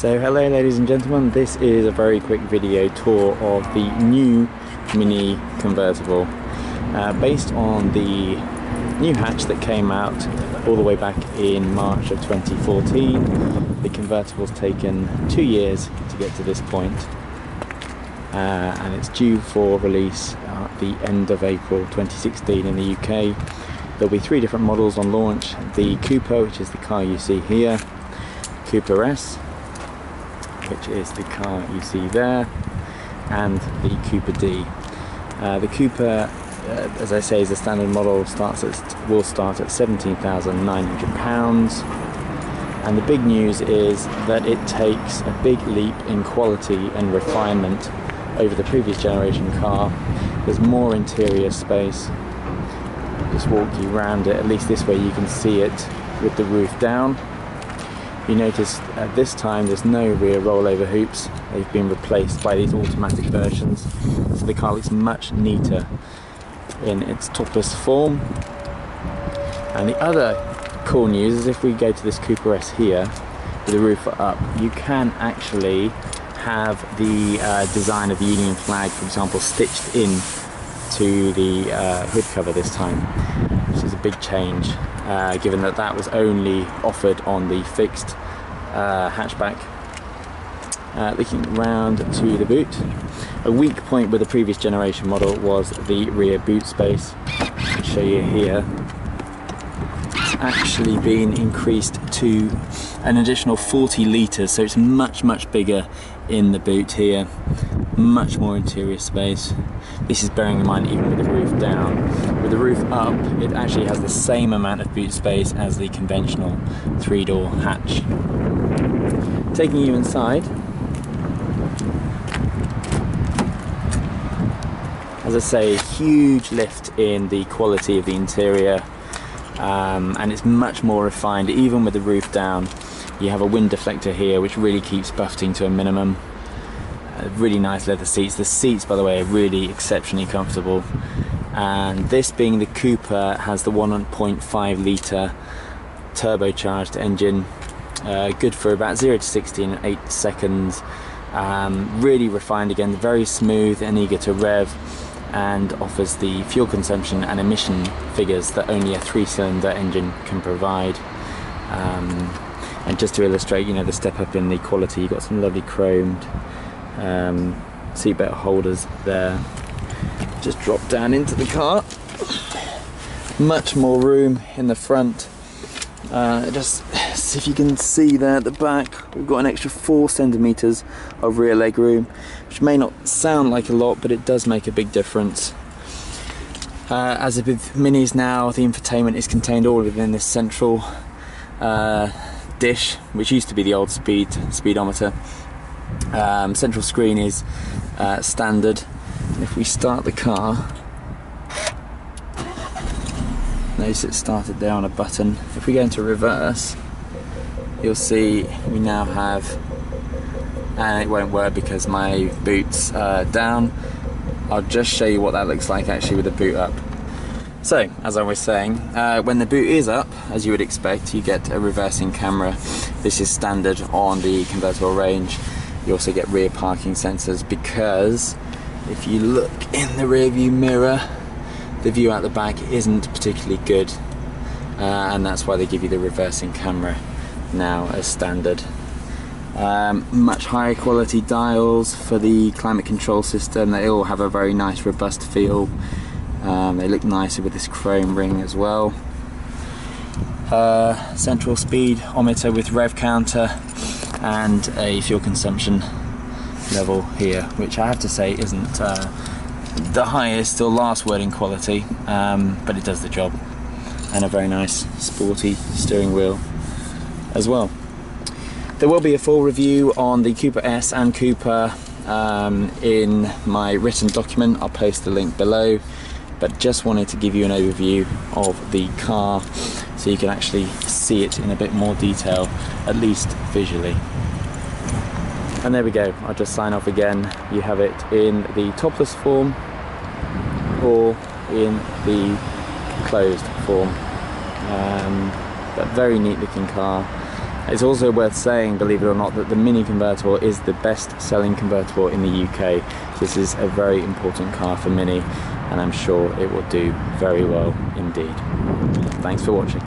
So hello ladies and gentlemen, this is a very quick video tour of the new MINI Convertible, based on the new hatch that came out all the way back in March of 2014. The convertible's taken 2 years to get to this point, and it's due for release at the end of April 2016 in the UK. There'll be 3 different models on launch: the Cooper, which is the car you see here, Cooper S, which is the car you see there, and the Cooper D. The Cooper, as I say, is a standard model, will start at £17,900, and the big news is that it takes a big leap in quality and refinement over the previous generation car. There's more interior space. Just walk you around it, at least this way you can see it with the roof down. You notice at this time there's no rear rollover hoops. They've been replaced by these automatic versions, so the car looks much neater in its topless form. And the other cool news is if we go to this Cooper S here with the roof up, you can actually have the design of the Union flag, for example, stitched in to the hood cover this time, which is a big change, given that that was only offered on the fixed hatchback. Looking round to the boot, a weak point with the previous generation model was the rear boot space. I'll show you here. It's actually been increased to an additional 40 litres, so it's much bigger in the boot here, much more interior space. This is bearing in mind even with the roof down. With the roof up, it actually has the same amount of boot space as the conventional 3-door hatch. Taking you inside, as I say, huge lift in the quality of the interior, and it's much more refined even with the roof down. You have a wind deflector here which really keeps buffeting to a minimum. Really nice leather seats. The seats, by the way, are really exceptionally comfortable. And this, being the Cooper, has the 1.5 litre turbocharged engine, good for about 0 to 60 in 8 seconds. Really refined again, very smooth and eager to rev, and offers the fuel consumption and emission figures that only a 3-cylinder engine can provide. And just to illustrate, you know, the step up in the quality, you've got some lovely chromed seatbelt holders there. Just drop down into the car. Much more room in the front. Just see if you can see there at the back, we've got an extra 4 centimeters of rear leg room, which may not sound like a lot, but it does make a big difference. As with Minis now, the infotainment is contained all within this central dish, which used to be the old speedometer. Central screen is standard. And if we start the car, notice it started there on a button. If we go into reverse, you'll see we now have, and it won't work because my boot's down. I'll just show you what that looks like actually with the boot up. So, as I was saying, when the boot is up, as you would expect, you get a reversing camera. This is standard on the convertible range. You also get rear parking sensors, because if you look in the rear view mirror, the view out the back isn't particularly good, and that's why they give you the reversing camera now as standard. Much higher quality dials for the climate control system. They all have a very nice robust feel. They look nicer with this chrome ring as well. Central speedometer with rev counter, and a fuel consumption level here, which I have to say isn't the highest or last word in quality, but it does the job. And a very nice sporty steering wheel as well. There will be a full review on the Cooper S and Cooper in my written document. I'll post the link below, but just wanted to give you an overview of the car so you can actually see it in a bit more detail, at least visually. And there we go, I'll just sign off again. You have it in the topless form or in the closed form, but very neat looking car. It's also worth saying, believe it or not, that the MINI Convertible is the best selling convertible in the UK. This is a very important car for MINI, and I'm sure it will do very well indeed. Thanks for watching.